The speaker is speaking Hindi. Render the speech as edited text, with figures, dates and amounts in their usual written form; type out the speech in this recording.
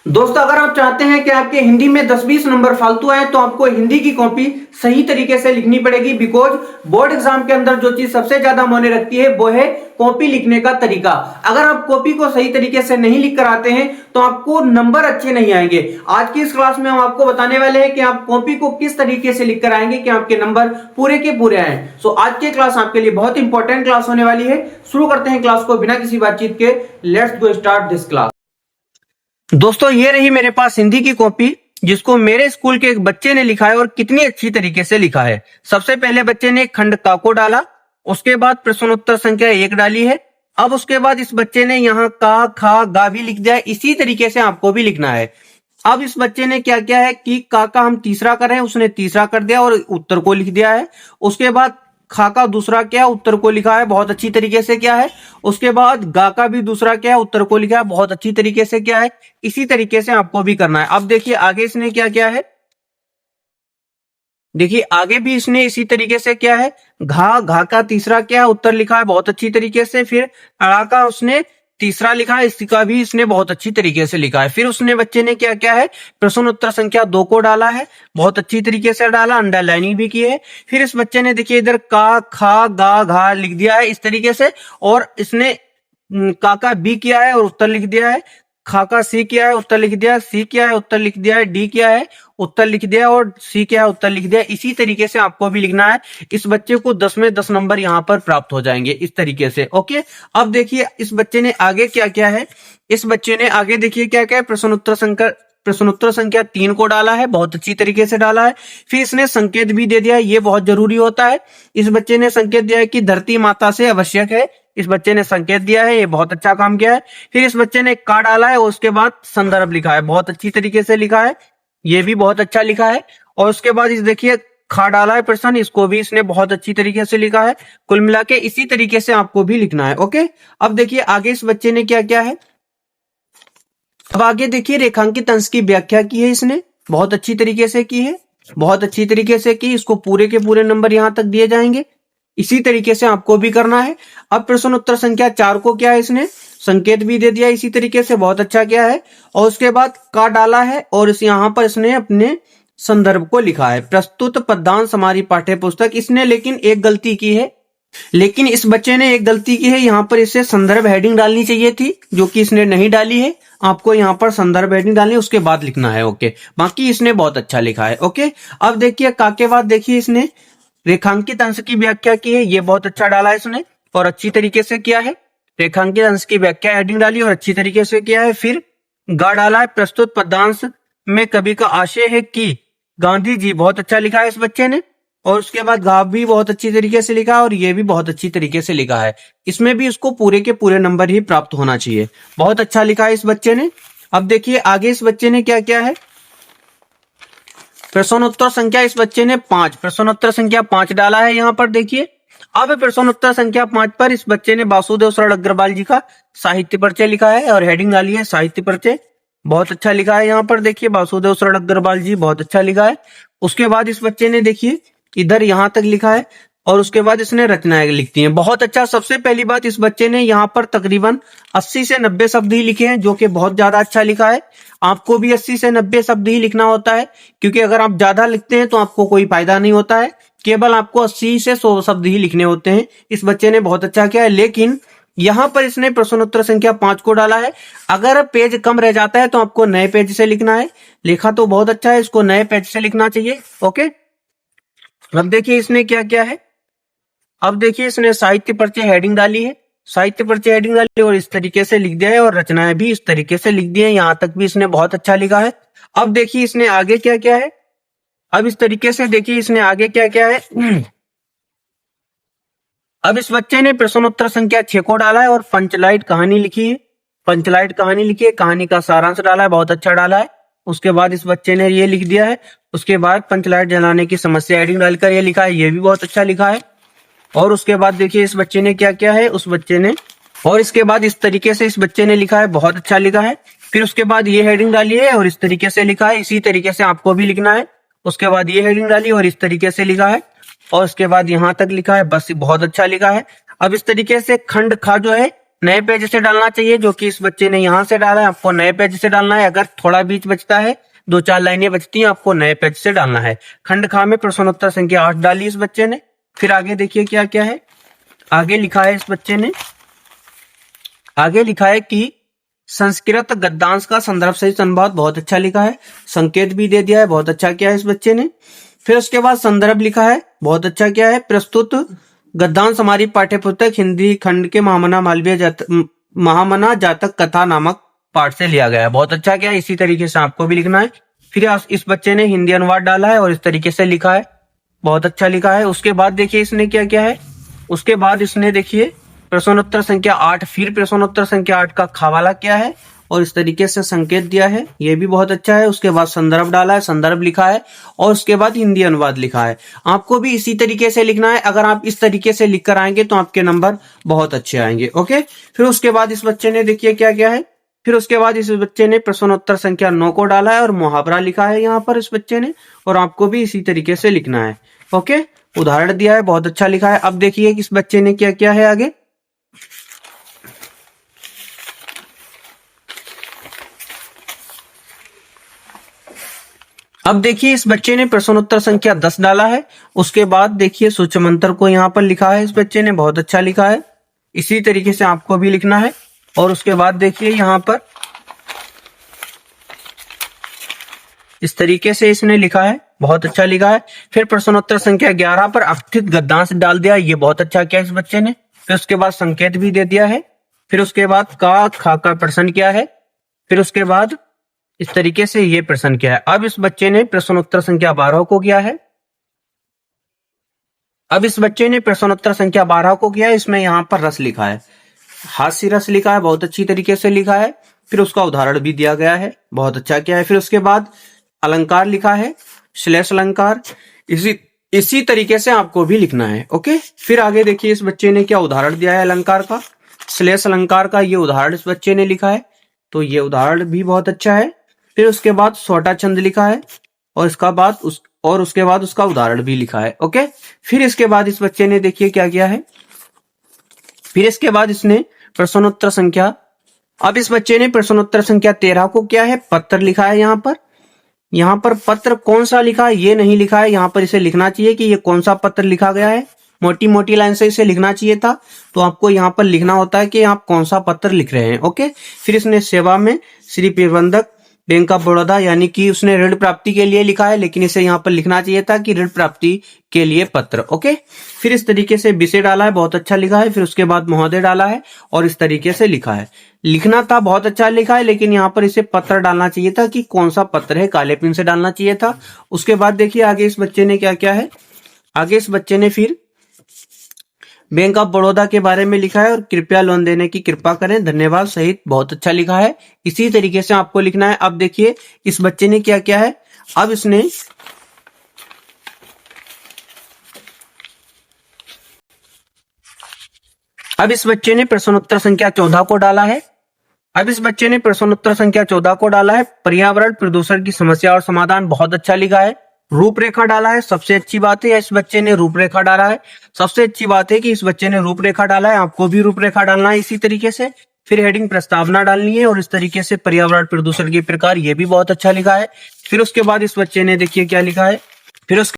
दोस्तों, अगर आप चाहते हैं कि आपके हिंदी में 10-20 नंबर फालतू आए तो आपको हिंदी की कॉपी सही तरीके से लिखनी पड़ेगी। बिकॉज बोर्ड एग्जाम के अंदर जो चीज सबसे ज्यादा मायने रखती है वो है कॉपी लिखने का तरीका। अगर आप कॉपी को सही तरीके से नहीं लिख कर आते हैं तो आपको नंबर अच्छे नहीं आएंगे। आज की इस क्लास में हम आपको बताने वाले हैं कि आप कॉपी को किस तरीके से लिख कर आएंगे कि आपके नंबर पूरे के पूरे आए। सो आज की क्लास आपके लिए बहुत इंपॉर्टेंट क्लास होने वाली है। शुरू करते हैं क्लास को बिना किसी बातचीत के। Let's go start this class. दोस्तों, ये रही मेरे पास हिंदी की कॉपी जिसको मेरे स्कूल के एक बच्चे ने लिखा है और कितनी अच्छी तरीके से लिखा है। सबसे पहले बच्चे ने खंड का को डाला, उसके बाद प्रश्नोत्तर संख्या 1 डाली है। अब उसके बाद इस बच्चे ने यहाँ का खा गा भी लिख दिया है। इसी तरीके से आपको भी लिखना है। अब इस बच्चे ने क्या किया है कि का हम तीसरा कर रहे हैं, उसने तीसरा कर दिया और उत्तर को लिख दिया है। उसके बाद खा का दूसरा क्या, उत्तर को लिखा है, बहुत अच्छी तरीके से क्या है। उसके बाद गा का भी दूसरा क्या है, उत्तर को लिखा है, बहुत अच्छी तरीके से क्या है। इसी तरीके से आपको भी करना है। अब देखिए आगे इसने क्या किया है, देखिए आगे भी इसने इसी तरीके से क्या है, घा का तीसरा क्या है, उत्तर लिखा है बहुत अच्छी तरीके से। फिर अड़ा का उसने तीसरा लिखा है, इसका भी इसने बहुत अच्छी तरीके से लिखा है। फिर उसने बच्चे ने क्या क्या है, प्रश्न उत्तर संख्या 2 को डाला है, बहुत अच्छी तरीके से डाला, अंडरलाइनिंग भी की है। फिर इस बच्चे ने देखिए इधर का खा गा घा लिख दिया है इस तरीके से, और इसने का बी किया है और उत्तर लिख दिया है। खा का सी किया है, उत्तर लिख दिया, सी किया है, उत्तर लिख दिया है, डी किया है, उत्तर लिख दिया, और सी किया है, उत्तर लिख दिया। इसी तरीके से आपको भी लिखना है। इस बच्चे को 10 में 10 नंबर यहाँ पर प्राप्त हो जाएंगे इस तरीके से। ओके, अब देखिए इस बच्चे ने आगे क्या क्या है। इस बच्चे ने आगे देखिए क्या क्या है, प्रश्नोत्तर संख्या 3 को डाला है, बहुत अच्छी तरीके से डाला है। फिर इसने संकेत भी दे दिया है, ये बहुत जरूरी होता है। इस बच्चे ने संकेत दिया है कि धरती माता से आवश्यक है। इस बच्चे ने संकेत दिया है, ये बहुत अच्छा काम किया है। फिर इस बच्चे ने का डाला है और उसके बाद संदर्भ लिखा है, बहुत अच्छी तरीके से लिखा है, ये भी बहुत अच्छा लिखा है। और उसके बाद इस देखिए खा डाला है प्रश्न, इसको भी इसने बहुत अच्छी तरीके से लिखा है। कुल मिला के इसी तरीके से आपको भी लिखना है। ओके, अब देखिए आगे इस बच्चे ने क्या क्या है। अब आगे देखिए रेखांकित अंश की व्याख्या की है इसने, बहुत अच्छी तरीके से की है, बहुत अच्छी तरीके से की। इसको पूरे के पूरे नंबर यहां तक दिए जाएंगे। इसी तरीके से आपको भी करना है। अब प्रश्न उत्तर संख्या 4 को क्या है, इसने संकेत भी दे दिया इसी तरीके से, बहुत अच्छा किया है। और उसके बाद का डाला है और इस यहां पर इसने अपने संदर्भ को लिखा है, प्रस्तुत पद्यांश हमारी पाठ्य पुस्तक। इसने लेकिन एक गलती की है, लेकिन इस बच्चे ने एक गलती की है, यहाँ पर इसे संदर्भ हेडिंग डालनी चाहिए थी, जो कि इसने नहीं डाली है। आपको यहाँ पर संदर्भ हेडिंग डालनी है, उसके बाद लिखना है। ओके, बाकी इसने बहुत अच्छा लिखा है। ओके, अब देखिए का के बाद देखिए इसने रेखांकित अंश की व्याख्या की है, ये बहुत अच्छा डाला है इसने और अच्छी तरीके से किया है। रेखांकित अंश की व्याख्या हेडिंग डाली और अच्छी तरीके से किया है। फिर गा डाला है, प्रस्तुत पद्यांश में कवि का आशय है कि गांधी जी, बहुत अच्छा लिखा है इस बच्चे ने। और उसके बाद गा भी बहुत अच्छी तरीके से लिखा है और ये भी बहुत अच्छी तरीके से लिखा है। इसमें भी इसको पूरे के पूरे नंबर ही प्राप्त होना चाहिए, बहुत अच्छा लिखा है इस बच्चे ने। अब देखिए आगे इस बच्चे ने क्या क्या है, प्रश्नोत्तर संख्या इस बच्चे ने 5, प्रश्नोत्तर संख्या 5 डाला है यहाँ पर देखिए। अब प्रश्नोत्तर संख्या 5 पर इस बच्चे ने वासुदेव शरण अग्रवाल जी का साहित्य परिचय लिखा है और हेडिंग डाली है साहित्य परिचय, बहुत अच्छा लिखा है। यहाँ पर देखिए वासुदेव शरण अग्रवाल जी, बहुत अच्छा लिखा है। उसके बाद इस बच्चे ने देखिए इधर यहाँ तक लिखा है और उसके बाद इसने रचनाएं लिखती हैं, बहुत अच्छा। सबसे पहली बात, इस बच्चे ने यहाँ पर तकरीबन 80 से 90 शब्द ही लिखे हैं, जो कि बहुत ज्यादा अच्छा लिखा है। आपको भी 80 से 90 शब्द ही लिखना होता है, क्योंकि अगर आप ज्यादा लिखते हैं तो आपको कोई फायदा नहीं होता है। केवल आपको 80 से 100 शब्द ही लिखने होते हैं। इस बच्चे ने बहुत अच्छा किया है, लेकिन यहाँ पर इसने प्रश्नोत्तर संख्या 5 को डाला है। अगर पेज कम रह जाता है तो आपको नए पेज से लिखना है। लिखा तो बहुत अच्छा है, इसको नए पेज से लिखना चाहिए। ओके, अब देखिए इसने क्या क्या है। अब देखिए इसने साहित्य परिचय हेडिंग डाली है, साहित्य परिचय हेडिंग डाली और इस तरीके से लिख दिया है और रचनाएं भी इस तरीके से लिख दी है, यहाँ तक भी इसने बहुत अच्छा लिखा है। अब देखिए इसने आगे क्या क्या है। अब इस तरीके से देखिए इसने आगे क्या क्या है। अब इस बच्चे ने प्रश्नोत्तर संख्या 6 को डाला है और पंचलाइट कहानी लिखी है, पंचलाइट कहानी लिखी है, कहानी का सारांश डाला है, बहुत अच्छा डाला है। उसके बाद इस बच्चे ने ये लिख दिया है। उसके बाद पंचलाइट जलाने की समस्या हेडिंग डालकर ये लिखा है, ये भी बहुत अच्छा लिखा है। और उसके बाद देखिए इस बच्चे ने क्या क्या है, उस बच्चे ने, और इसके बाद इस तरीके से इस बच्चे ने लिखा है, बहुत अच्छा लिखा है। फिर उसके बाद ये हेडिंग डाली है और इस तरीके से लिखा है, इसी तरीके से आपको भी लिखना है। उसके बाद ये हेडिंग डाली और इस तरीके से लिखा है और उसके बाद यहाँ तक लिखा है, बस बहुत अच्छा लिखा है। अब इस तरीके से खंड खा जो है नए पेज से डालना चाहिए, जो कि इस बच्चे ने यहाँ से डाला है, आपको नए पेज से डालना है। अगर थोड़ा बीच बचता है, 2-4 लाइनें बचती हैं, आपको नए पेज से डालना है। खंड खा में प्रश्नोत्तर संख्या 8 डाली इस बच्चे ने। फिर आगे देखिए क्या क्या है। आगे लिखा है इस बच्चे ने, आगे लिखा है कि संस्कृत गद्यांश का संदर्भ सहित अनुवाद बहुत अच्छा लिखा है। संकेत भी दे दिया है, बहुत अच्छा किया है इस बच्चे ने। फिर उसके बाद संदर्भ लिखा है, बहुत अच्छा किया है। प्रस्तुत गद्यांश हमारी पाठ्य पुस्तक हिंदी खंड के महामना जातक कथा नामक पाठ से लिया गया है, बहुत अच्छा किया है। इसी तरीके से आपको भी लिखना है। फिर इस बच्चे ने हिंदी अनुवाद डाला है और इस तरीके से लिखा है, बहुत अच्छा लिखा है। उसके बाद देखिए इसने क्या किया है, उसके बाद इसने देखिए प्रश्नोत्तर संख्या 8, फिर प्रश्नोत्तर संख्या 8 का खवाला किया है और इस तरीके से संकेत दिया है, ये भी बहुत अच्छा है। उसके बाद संदर्भ डाला है, संदर्भ लिखा है और उसके बाद हिंदी अनुवाद लिखा है। आपको भी इसी तरीके से लिखना है। अगर आप इस तरीके से लिख कर आएंगे तो आपके नंबर बहुत अच्छे आएंगे। ओके, फिर उसके बाद इस बच्चे ने देखिए क्या क्या है। फिर उसके बाद इस बच्चे ने प्रश्नोत्तर संख्या 9 को डाला है और मुहावरा लिखा है यहाँ पर इस बच्चे ने, और आपको भी इसी तरीके से लिखना है। ओके, उदाहरण दिया है, बहुत अच्छा लिखा है। अब देखिए इस बच्चे ने क्या क्या है आगे। अब देखिए इस बच्चे ने प्रश्नोत्तर संख्या 10 डाला है। उसके बाद देखिए सूचमंत्र को यहाँ पर लिखा है इस बच्चे ने, बहुत अच्छा लिखा है। इसी तरीके से आपको भी लिखना है। और उसके बाद देखिए यहाँ पर इस तरीके से इसने लिखा है, बहुत अच्छा लिखा है। फिर प्रश्नोत्तर संख्या 11 पर अकथित गद्यांश डाल दिया, ये बहुत अच्छा किया इस बच्चे ने। फिर उसके बाद संकेत भी दे दिया है। फिर उसके बाद का खा का प्रश्न किया है। फिर उसके बाद इस तरीके से ये प्रश्न किया है। अब इस बच्चे ने प्रश्नोत्तर संख्या 12 को किया है। अब इस बच्चे ने प्रश्नोत्तर संख्या 12 को किया है। इसमें यहाँ पर रस लिखा है, हास्य रस लिखा है, बहुत अच्छी तरीके से लिखा है। फिर उसका उदाहरण भी दिया गया है, बहुत अच्छा किया है। फिर उसके बाद अलंकार लिखा है, श्लेष अलंकार। इसी तरीके से आपको भी लिखना है। ओके, फिर आगे देखिए इस बच्चे ने क्या उदाहरण दिया है अलंकार का, श्लेष अलंकार का। ये उदाहरण इस बच्चे ने लिखा है, तो ये उदाहरण भी बहुत अच्छा है। फिर उसके बाद छोटा छंद लिखा है और उसके बाद उसका उदाहरण भी लिखा है। ओके, फिर इसके बाद इस बच्चे ने देखिए क्या किया है। फिर इसके बाद इसने प्रश्नोत्तर संख्या, अब इस बच्चे ने प्रश्नोत्तर संख्या 13 को क्या है, पत्र लिखा है। यहाँ पर पत्र कौन सा लिखा है ये नहीं लिखा है, यहाँ पर इसे लिखना चाहिए कि ये कौन सा पत्र लिखा गया है। मोटी मोटी लाइन से इसे लिखना चाहिए था, तो आपको यहाँ पर लिखना होता है कि आप कौन सा पत्र लिख रहे हैं। ओके, फिर इसने सेवा में श्री प्रबंधक बैंक ऑफ बड़ौदा, यानी कि उसने ऋण प्राप्ति के लिए लिखा है, लेकिन इसे यहाँ पर लिखना चाहिए था कि ऋण प्राप्ति के लिए पत्र। ओके, फिर इस तरीके से विषय डाला है, बहुत अच्छा लिखा है। फिर उसके बाद महोदय डाला है और इस तरीके से लिखा है। लिखना था, बहुत अच्छा लिखा है, लेकिन यहाँ पर इसे पत्र डालना चाहिए था कि कौन सा पत्र है, काले पेन से डालना चाहिए था। उसके बाद देखिए आगे इस बच्चे ने क्या क्या है। आगे इस बच्चे ने फिर बैंक ऑफ बड़ौदा के बारे में लिखा है और कृपया लोन देने की कृपा करें, धन्यवाद सहित, बहुत अच्छा लिखा है। इसी तरीके से आपको लिखना है। अब देखिए इस बच्चे ने क्या क्या है। अब इस बच्चे ने प्रश्नोत्तर संख्या 14 को डाला है। अब इस बच्चे ने प्रश्नोत्तर संख्या 14 को डाला है। पर्यावरण प्रदूषण की समस्या और समाधान, बहुत अच्छा लिखा है। रूपरेखा डाला है, सबसे अच्छी बात है इस बच्चे ने रूपरेखा डाला है। सबसे अच्छी बात है कि इस बच्चे ने रूपरेखा डाला है, आपको भी रूपरेखा डालना है इसी तरीके से। फिर हेडिंग प्रस्तावना डालनी है और इस तरीके से पर्यावरण प्रदूषण के प्रकार, ये भी बहुत अच्छा लिखा है। फिर उसके बाद इस बच्चे ने देखिए क्या लिखा है। फिर उसके